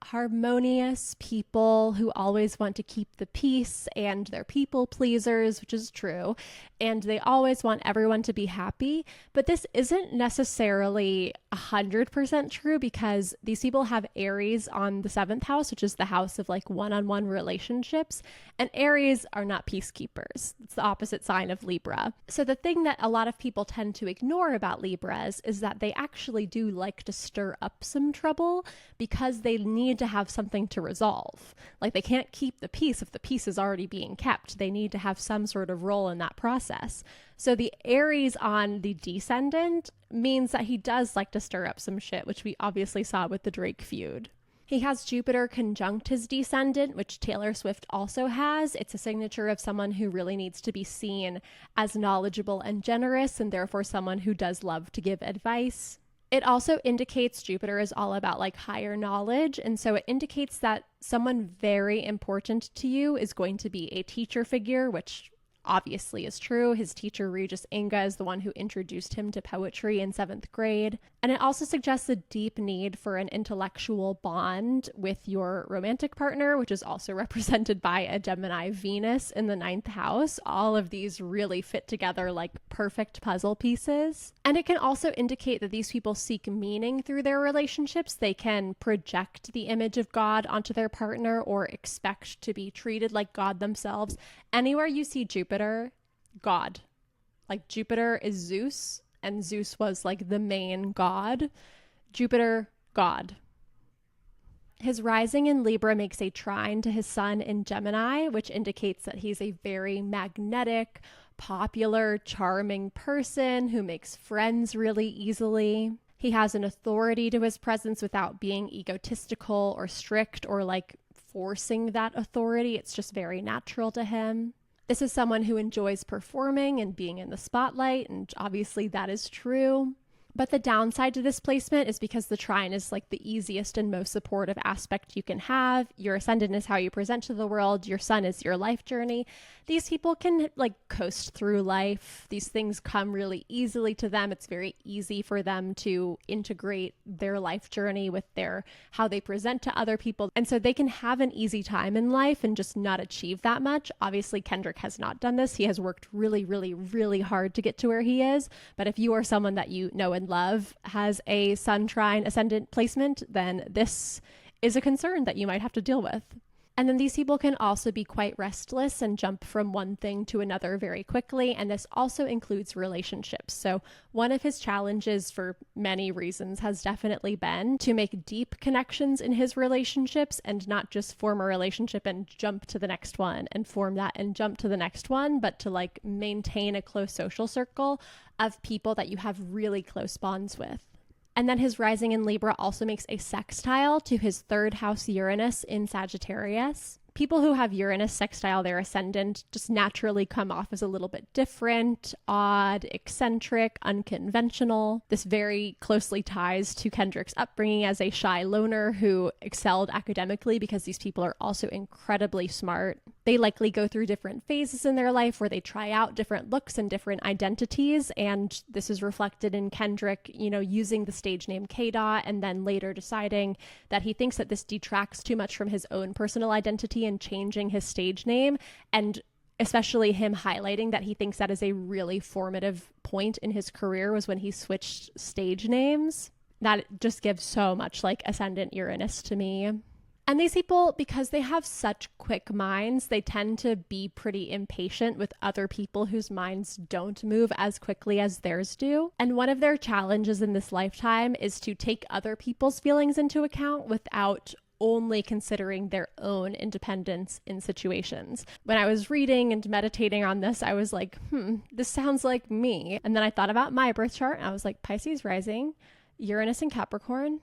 [SPEAKER 1] harmonious people who always want to keep the peace, and they're people pleasers, which is true, and they always want everyone to be happy. But this isn't necessarily 100% true, because these people have Aries on the 7th house, which is the house of one-on-one relationships, and Aries are not peacekeepers. It's the opposite sign of Libra. So the thing that a lot of people tend to ignore about Libras is that they actually do like to stir up some trouble, because they need to have something to resolve. They can't keep the peace if the peace is already being kept. They need to have some sort of role in that process. So the Aries on the descendant means that he does like to stir up some shit, which we obviously saw with the Drake feud. He has Jupiter conjunct his descendant, which Taylor Swift also has. It's a signature of someone who really needs to be seen as knowledgeable and generous, and therefore someone who does love to give advice. It also indicates Jupiter is all about higher knowledge. And so it indicates that someone very important to you is going to be a teacher figure, which obviously is true. His teacher, Regis Inga, is the one who introduced him to poetry in 7th grade. And it also suggests a deep need for an intellectual bond with your romantic partner, which is also represented by a Gemini Venus in the 9th house. All of these really fit together like perfect puzzle pieces. And it can also indicate that these people seek meaning through their relationships. They can project the image of God onto their partner or expect to be treated like God themselves. Anywhere you see Jupiter, God. Jupiter is Zeus, and Zeus was the main god. Jupiter, God. His rising in Libra makes a trine to his sun in Gemini, which indicates that he's a very magnetic, popular, charming person who makes friends really easily. He has an authority to his presence without being egotistical or strict or forcing that authority. It's just very natural to him. This is someone who enjoys performing and being in the spotlight, and obviously that is true. But the downside to this placement is because the trine is like the easiest and most supportive aspect you can have. Your ascendant is how you present to the world. Your sun is your life journey. These people can like coast through life. These things come really easily to them. It's very easy for them to integrate their life journey with how they present to other people. And so they can have an easy time in life and just not achieve that much. Obviously, Kendrick has not done this. He has worked really, really, really hard to get to where he is. But if you are someone that you know and love has a sun trine ascendant placement, then this is a concern that you might have to deal with. And then these people can also be quite restless and jump from one thing to another very quickly. And this also includes relationships. So one of his challenges for many reasons has definitely been to make deep connections in his relationships and not just form a relationship and jump to the next one and form that and jump to the next one, but to like maintain a close social circle of people that you have really close bonds with. And then his rising in Libra also makes a sextile to his third house Uranus in Sagittarius. People who have Uranus sextile their ascendant just naturally come off as a little bit different, odd, eccentric, unconventional. This very closely ties to Kendrick's upbringing as a shy loner who excelled academically because these people are also incredibly smart. They likely go through different phases in their life where they try out different looks and different identities. And this is reflected in Kendrick, using the stage name K-Dot and then later deciding that he thinks that this detracts too much from his own personal identity and changing his stage name, and especially him highlighting that he thinks that is a really formative point in his career was when he switched stage names. That just gives so much like ascendant Uranus to me. And these people, because they have such quick minds, they tend to be pretty impatient with other people whose minds don't move as quickly as theirs do. And one of their challenges in this lifetime is to take other people's feelings into account without only considering their own independence in situations. When I was reading and meditating on this, I was like, this sounds like me. And then I thought about my birth chart and I was like, Pisces rising, Uranus in Capricorn.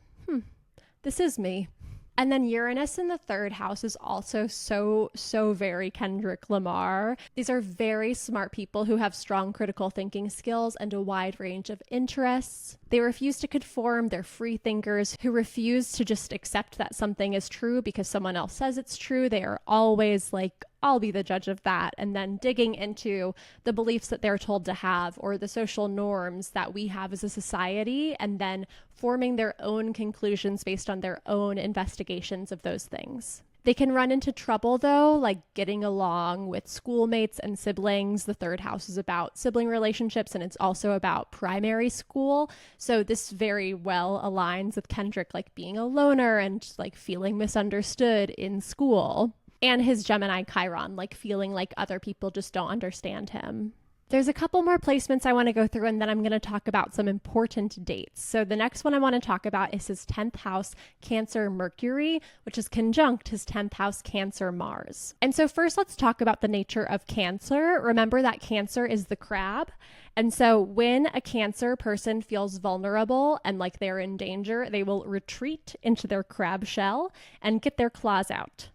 [SPEAKER 1] This is me. And then Uranus in the third house is also so very Kendrick Lamar. These are very smart people who have strong critical thinking skills and a wide range of interests. They refuse to conform. They're free thinkers who refuse to just accept that something is true because someone else says it's true. They are always like, I'll be the judge of that. And then digging into the beliefs that they're told to have or the social norms that we have as a society, and then forming their own conclusions based on their own investigations of those things. They can run into trouble though, like getting along with schoolmates and siblings. The third house is about sibling relationships and it's also about primary school. So this very well aligns with Kendrick, like being a loner and like feeling misunderstood in school. And his Gemini Chiron, like feeling like other people just don't understand him. There's a couple more placements I want to go through, and then I'm going to talk about some important dates. So the next one I want to talk about is his 10th house Cancer Mercury, which is conjunct his 10th house Cancer Mars. And so first let's talk about the nature of Cancer. Remember that Cancer is the crab. And so when a Cancer person feels vulnerable and like they're in danger, they will retreat into their crab shell and get their claws out.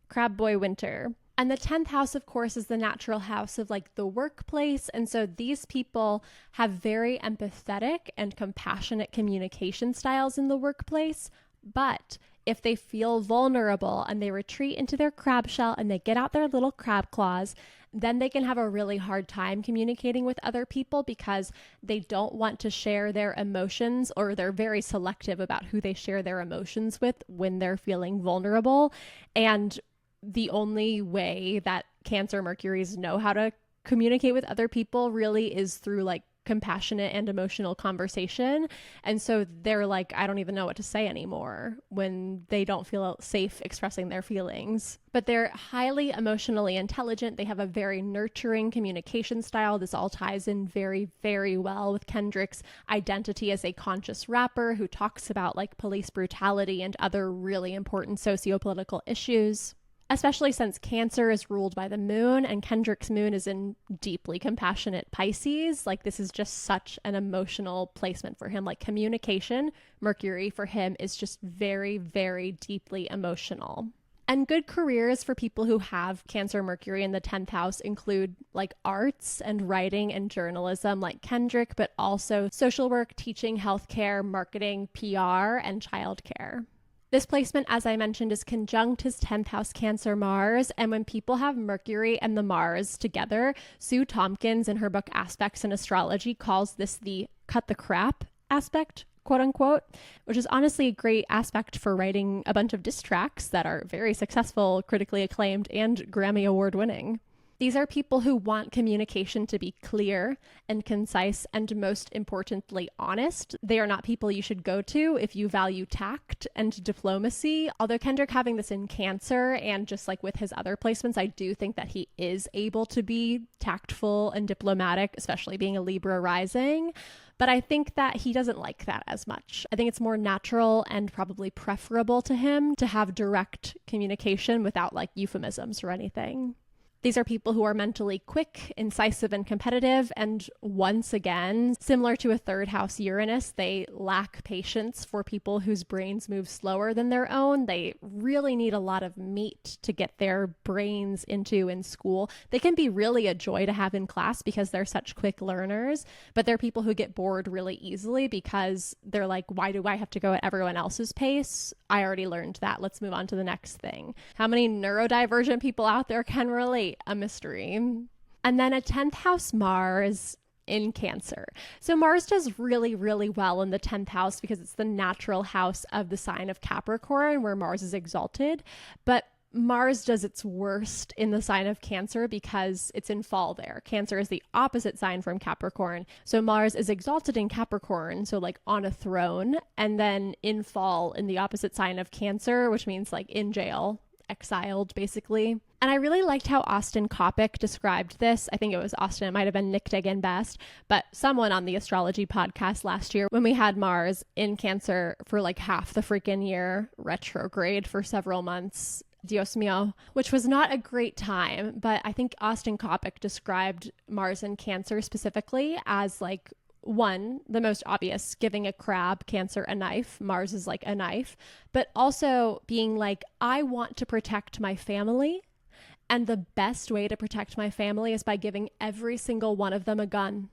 [SPEAKER 1] Crab boy winter. And the 10th house, of course, is the natural house of like the workplace. And so these people have very empathetic and compassionate communication styles in the workplace. But if they feel vulnerable and they retreat into their crab shell and they get out their little crab claws, then they can have a really hard time communicating with other people because they don't want to share their emotions, or they're very selective about who they share their emotions with when they're feeling vulnerable. And the only way that Cancer Mercuries know how to communicate with other people really is through like compassionate and emotional conversation. And so they're like, I don't even know what to say anymore when they don't feel safe expressing their feelings. But they're highly emotionally intelligent. They have a very nurturing communication style. This all ties in very, very well with Kendrick's identity as a conscious rapper who talks about like police brutality and other really important socio-political issues. Especially since Cancer is ruled by the moon and Kendrick's moon is in deeply compassionate Pisces. Like this is just such an emotional placement for him. Like communication, Mercury for him is just very, very deeply emotional. And good careers for people who have Cancer Mercury in the 10th house include like arts and writing and journalism like Kendrick, but also social work, teaching, healthcare, marketing, PR, and childcare. This placement, as I mentioned, is conjunct his 10th house Cancer Mars. And when people have Mercury and the Mars together, Sue Tompkins in her book Aspects in Astrology calls this the cut the crap aspect, quote unquote, which is honestly a great aspect for writing a bunch of diss tracks that are very successful, critically acclaimed, and Grammy Award winning. These are people who want communication to be clear and concise and, most importantly, honest. They are not people you should go to if you value tact and diplomacy. Although Kendrick having this in Cancer and just like with his other placements, I do think that he is able to be tactful and diplomatic, especially being a Libra rising. But I think that he doesn't like that as much. I think it's more natural and probably preferable to him to have direct communication without like euphemisms or anything. These are people who are mentally quick, incisive, and competitive. And once again, similar to a third house Uranus, they lack patience for people whose brains move slower than their own. They really need a lot of meat to get their brains into in school. They can be really a joy to have in class because they're such quick learners, but they're people who get bored really easily because they're like, why do I have to go at everyone else's pace? I already learned that. Let's move on to the next thing. How many neurodivergent people out there can relate? A mystery. And then a 10th house Mars in Cancer. So Mars does really, really well in the 10th house because it's the natural house of the sign of Capricorn where Mars is exalted. But Mars does its worst in the sign of Cancer because it's in fall there. Cancer is the opposite sign from Capricorn. So Mars is exalted in Capricorn, so like on a throne, and then in fall in the opposite sign of Cancer, which means like in jail, exiled basically. And I really liked how Austin Coppock described this. I think it was Austin, it might have been Nick Diggin best, but someone on the Astrology podcast last year when we had Mars in Cancer for like half the freaking year, retrograde for several months, Dios mío, which was not a great time. But I think Austin Coppock described Mars in Cancer specifically as like, one, the most obvious, giving a crab, Cancer, a knife. Mars is like a knife, but also being like, I want to protect my family. And the best way to protect my family is by giving every single one of them a gun,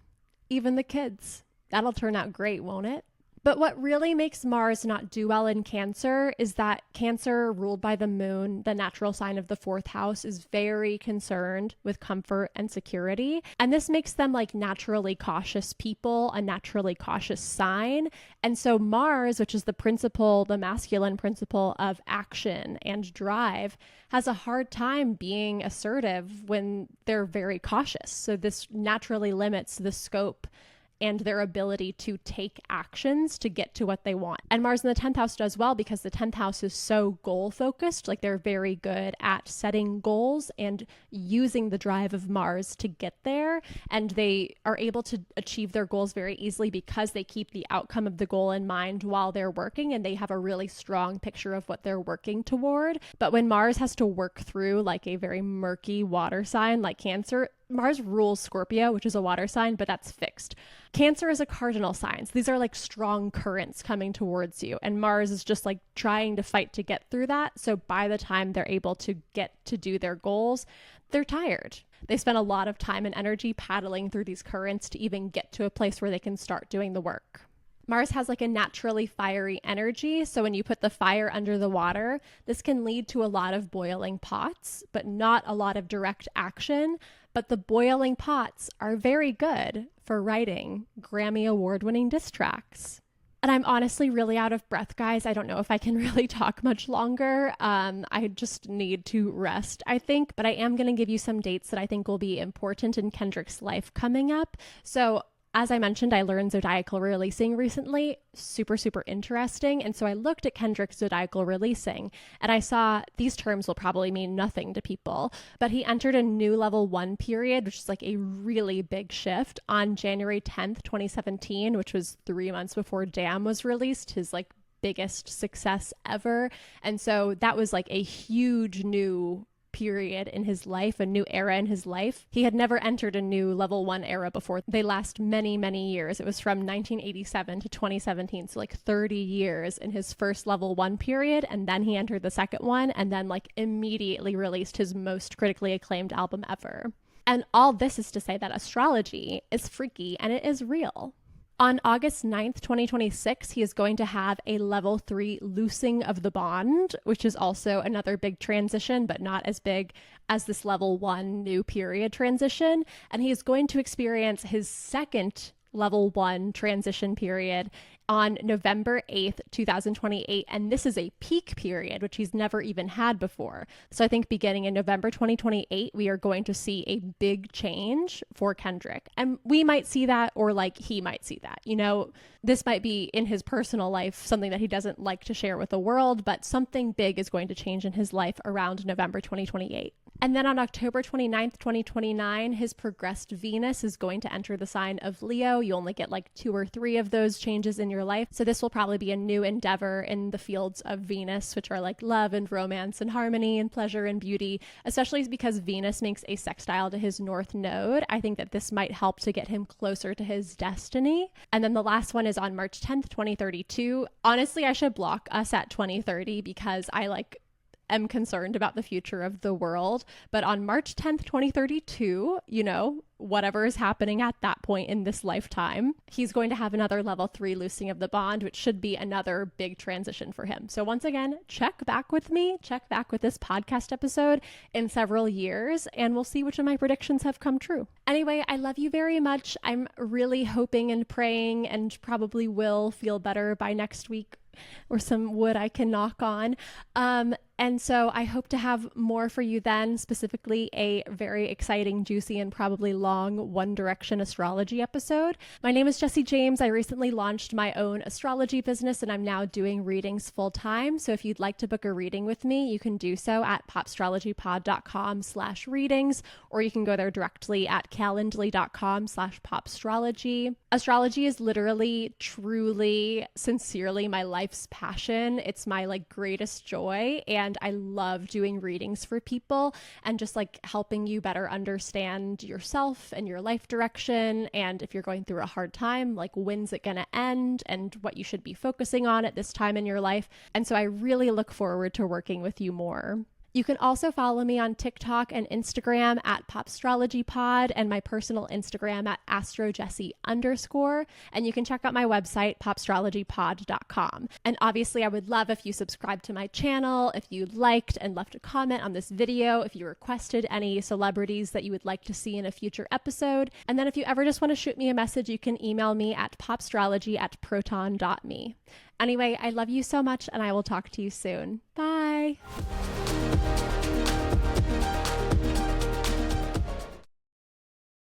[SPEAKER 1] even the kids. That'll turn out great, won't it? But what really makes Mars not do well in Cancer is that Cancer, ruled by the moon, the natural sign of the 4th house, is very concerned with comfort and security. And this makes them like naturally cautious people, a naturally cautious sign. And so Mars, which is the principle, the masculine principle of action and drive, has a hard time being assertive when they're very cautious. So this naturally limits the scope and their ability to take actions to get to what they want. And Mars in the 10th house does well because the 10th house is so goal focused. Like they're very good at setting goals and using the drive of Mars to get there. And they are able to achieve their goals very easily because they keep the outcome of the goal in mind while they're working, and they have a really strong picture of what they're working toward. But when Mars has to work through like a very murky water sign like Cancer, Mars rules Scorpio, which is a water sign, but that's fixed. Cancer is a cardinal sign. So these are like strong currents coming towards you. And Mars is just like trying to fight to get through that. So by the time they're able to get to do their goals, they're tired. They spend a lot of time and energy paddling through these currents to even get to a place where they can start doing the work. Mars has like a naturally fiery energy. So when you put the fire under the water, this can lead to a lot of boiling pots, but not a lot of direct action. But the boiling pots are very good for writing Grammy Award-winning diss tracks. And I'm honestly really out of breath, guys. I don't know if I can really talk much longer. I just need to rest, I think. But I am going to give you some dates that I think will be important in Kendrick's life coming up. So as I mentioned, I learned zodiacal releasing recently. Super, super interesting. And so I looked at Kendrick's zodiacal releasing and I saw these terms will probably mean nothing to people, but he entered a new level 1 period, which is like a really big shift on January 10th, 2017, which was 3 months before Damn was released, his like biggest success ever. And so that was like a huge new period in his life, a new era in his life. He had never entered a new level 1 era before. They last many, many years. It was from 1987 to 2017, so like 30 years in his first level 1 period, and then he entered the second one, and then like immediately released his most critically acclaimed album ever. And all this is to say that astrology is freaky and it is real. On August 9th, 2026, he is going to have a level 3 loosing of the bond, which is also another big transition, but not as big as this level 1 new period transition. And he is going to experience his second level 1 transition period on November 8th, 2028. And this is a peak period, which he's never even had before. So I think beginning in November 2028, we are going to see a big change for Kendrick. And we might see that, or like he might see that. You know, this might be in his personal life, something that he doesn't like to share with the world, but something big is going to change in his life around November 2028. And then on October 29th, 2029, his progressed Venus is going to enter the sign of Leo. You only get like 2 or 3 of those changes in your life. So this will probably be a new endeavor in the fields of Venus, which are like love and romance and harmony and pleasure and beauty, especially because Venus makes a sextile to his North Node. I think that this might help to get him closer to his destiny. And then the last one is on March 10th, 2032. Honestly, I should block us at 2030 because I am concerned about the future of the world. But on March 10th, 2032, you know, whatever is happening at that point in this lifetime, he's going to have another level 3 loosing of the bond, which should be another big transition for him. So once again, check back with this podcast episode in several years, and we'll see which of my predictions have come true. Anyway, I love you very much. I'm really hoping and praying, and probably will feel better by next week, or some wood I can knock on. And so I hope to have more for you then, specifically a very exciting, juicy, and probably long One Direction astrology episode. My name is Jessie James. I recently launched my own astrology business, and I'm now doing readings full time. So if you'd like to book a reading with me, you can do so at popstrologypod.com/readings, or you can go there directly at calendly.com/popstrology. Astrology is literally, truly, sincerely my life's passion. It's my greatest joy. And I love doing readings for people and just helping you better understand yourself and your life direction. And if you're going through a hard time, when's it going to end and what you should be focusing on at this time in your life. And so I really look forward to working with you more. You can also follow me on TikTok and Instagram at popstrologypod, and my personal Instagram at astrojessie_. And you can check out my website, popstrologypod.com. And obviously, I would love if you subscribe to my channel, if you liked and left a comment on this video, if you requested any celebrities that you would like to see in a future episode. And then if you ever just want to shoot me a message, you can email me at popstrology@proton.me. Anyway, I love you so much, and I will talk to you soon. Bye.